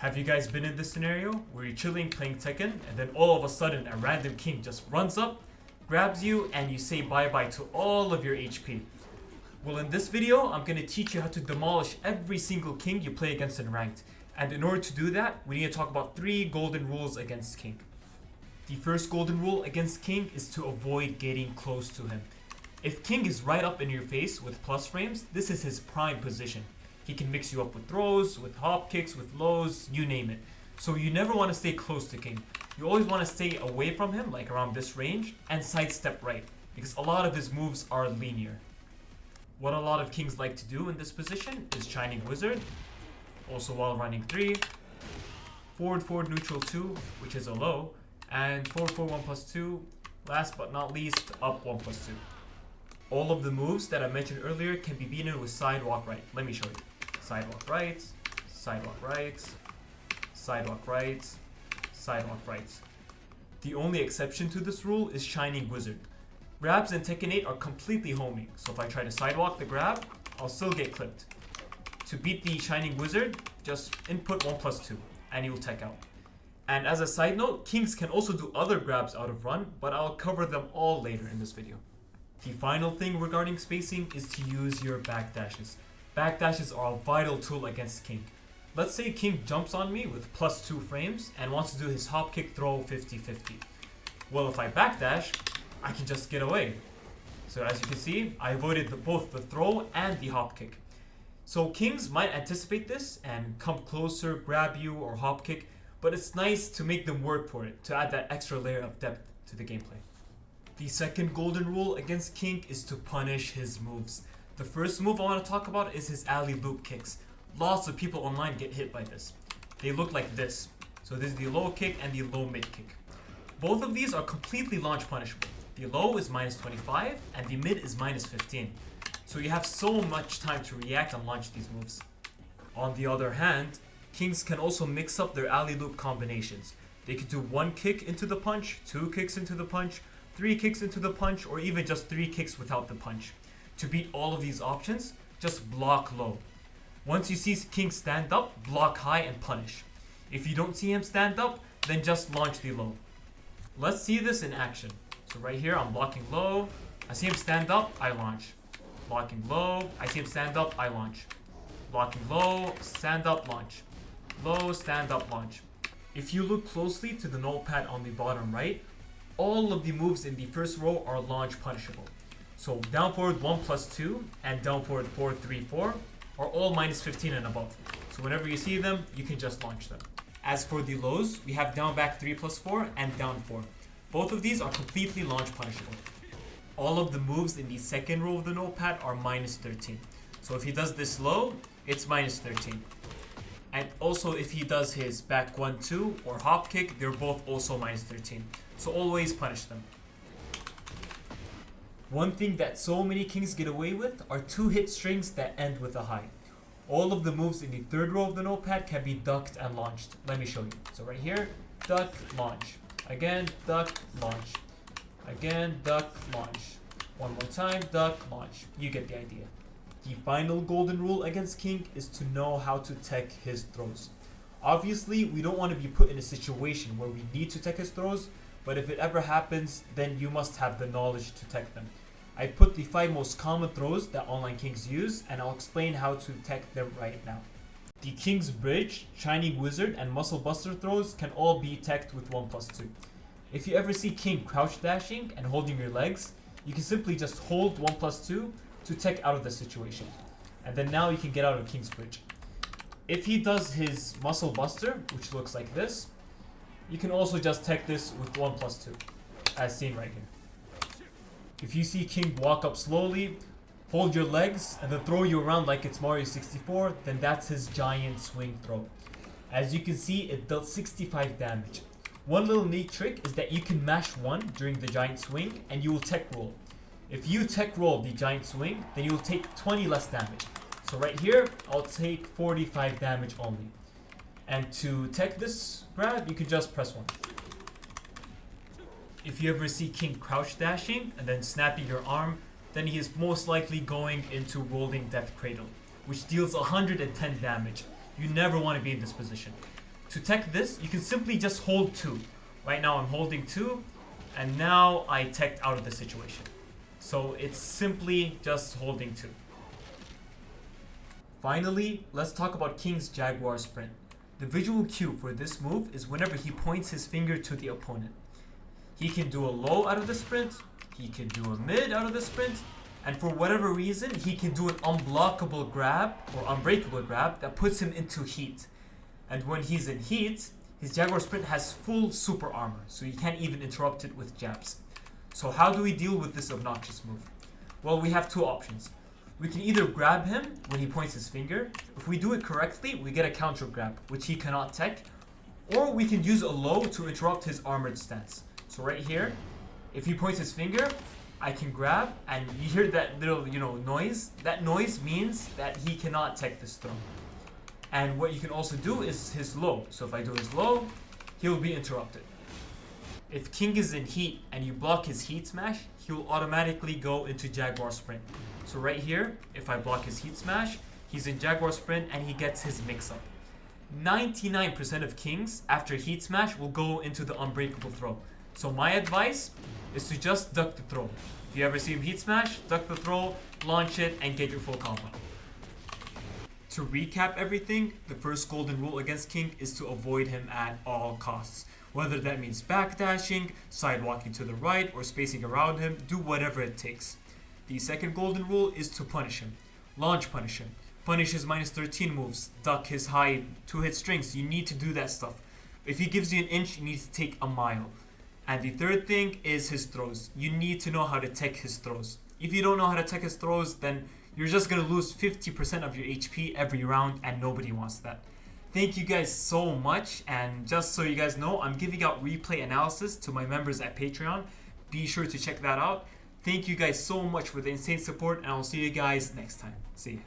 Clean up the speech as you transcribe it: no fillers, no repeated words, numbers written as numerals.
Have you guys been in this scenario where you're chilling playing Tekken and then all of a sudden a random king just runs up, grabs you, and you say bye-bye to all of your HP? Well, in this video, I'm going to teach you how to demolish every single king you play against in ranked. And in order to do that, we need to talk about 3 golden rules against king. The first golden rule against king is to avoid getting close to him. If king is right up in your face with plus frames, this is his prime position. He can mix you up with throws, with hop kicks, with lows, you name it. So you never want to stay close to king. You always want to stay away from him, like around this range, and sidestep right, because a lot of his moves are linear. What a lot of kings like to do in this position is Shining Wizard, also while running 3, forward neutral 2, which is a low, and forward 1+2, last but not least, up 1+2. All of the moves that I mentioned earlier can be beaten with sidewalk right. Let me show you. Sidewalk right, sidewalk right, sidewalk right, sidewalk right. The only exception to this rule is Shining Wizard. Grabs in Tekken 8 are completely homing, so if I try to sidewalk the grab, I'll still get clipped. To beat the Shining Wizard, just input 1+2, and you'll tech out. And as a side note, kings can also do other grabs out of run, but I'll cover them all later in this video. The final thing regarding spacing is to use your backdashes. Backdashes are a vital tool against king. Let's say king jumps on me with +2 frames and wants to do his hop kick throw 50-50. Well, if I backdash, I can just get away. So as you can see, I avoided both the throw and the hop kick. So kings might anticipate this and come closer, grab you or hop kick, but it's nice to make them work for it, to add that extra layer of depth to the gameplay. The second golden rule against king is to punish his moves. The first move I want to talk about is his alley loop kicks. Lots of people online get hit by this. They look like this. So this is the low kick and the low mid kick. Both of these are completely launch punishable. The low is -25 and the mid is -15. So you have so much time to react and launch these moves. On the other hand, kings can also mix up their alley loop combinations. They could do 1 kick into the punch, 2 kicks into the punch, 3 kicks into the punch, or even just 3 kicks without the punch. To beat all of these options, just block low. Once you see king stand up, block high and punish. If you don't see him stand up, then just launch the low. Let's see this in action. So right here, I'm blocking low. I see him stand up, I launch. Blocking low, I see him stand up, I launch. Blocking low, stand up, launch. Low, stand up, launch. If you look closely to the notepad on the bottom right, all of the moves in the first row are launch punishable. So down forward 1+2 and down forward 4-3-4 are all -15 and above. So whenever you see them, you can just launch them. As for the lows, we have down back 3+4 and down 4. Both of these are completely launch punishable. All of the moves in the second row of the notepad are -13. So if he does this low, it's -13. And also if he does his back 1-2 or hop kick, they're both also -13. So always punish them. One thing that so many kings get away with are 2 hit strings that end with a high. All of the moves in the third row of the notepad can be ducked and launched. Let me show you. So right here, duck, launch. Again, duck, launch. Again, duck, launch. One more time, duck, launch. You get the idea. The final golden rule against king is to know how to tech his throws. Obviously, we don't want to be put in a situation where we need to tech his throws, but if it ever happens, then you must have the knowledge to tech them. I put the 5 most common throws that online kings use, and I'll explain how to tech them right now. The King's Bridge, Shining Wizard, and Muscle Buster throws can all be teched with 1+2. If you ever see king crouch dashing and holding your legs, you can simply just hold 1+2 to tech out of the situation. And then now you can get out of King's Bridge. If he does his Muscle Buster, which looks like this, you can also just tech this with 1+2, as seen right here. If you see king walk up slowly, hold your legs, and then throw you around like it's Mario 64, then that's his giant swing throw. As you can see, it dealt 65 damage. One little neat trick is that you can mash 1 during the giant swing, and you will tech roll. If you tech roll the giant swing, then you will take 20 less damage. So right here, I'll take 45 damage only. And to tech this grab, you can just press 1. If you ever see king crouch dashing and then snapping your arm, then he is most likely going into rolling death cradle, which deals 110 damage. You never want to be in this position. To tech this, you can simply just hold 2. Right now I'm holding 2, and now I teched out of the situation. So it's simply just holding 2. Finally, let's talk about King's Jaguar Sprint. The visual cue for this move is whenever he points his finger to the opponent. He can do a low out of the sprint, he can do a mid out of the sprint, and for whatever reason, he can do an unblockable grab or unbreakable grab that puts him into heat. And when he's in heat, his Jaguar Sprint has full super armor, so you can't even interrupt it with jabs. So how do we deal with this obnoxious move? Well, we have 2 options. We can either grab him when he points his finger. If we do it correctly, we get a counter grab, which he cannot tech. Or we can use a low to interrupt his armored stance. So right here, if he points his finger, I can grab, and you hear that little, noise. That noise means that he cannot tech this throw. And what you can also do is his low. So if I do his low, he'll be interrupted. If King is in heat and you block his heat smash, he will automatically go into Jaguar Sprint. So right here, if I block his heat smash, he's in Jaguar Sprint and he gets his mix up. 99% of Kings after heat smash will go into the unbreakable throw. So my advice is to just duck the throw. If you ever see him heat smash, duck the throw, launch it, and get your full combo. To recap everything, the first golden rule against King is to avoid him at all costs. Whether that means backdashing, sidewalking to the right, or spacing around him, do whatever it takes. The second golden rule is to punish him. Launch punish him. Punish his minus 13 moves, duck his high 2-hit strings. You need to do that stuff. If he gives you an inch, you need to take a mile. And the third thing is his throws. You need to know how to tech his throws. If you don't know how to tech his throws, then you're just going to lose 50% of your HP every round, and nobody wants that. Thank you guys so much, and just so you guys know, I'm giving out replay analysis to my members at Patreon. Be sure to check that out. Thank you guys so much for the insane support, and I'll see you guys next time. See ya.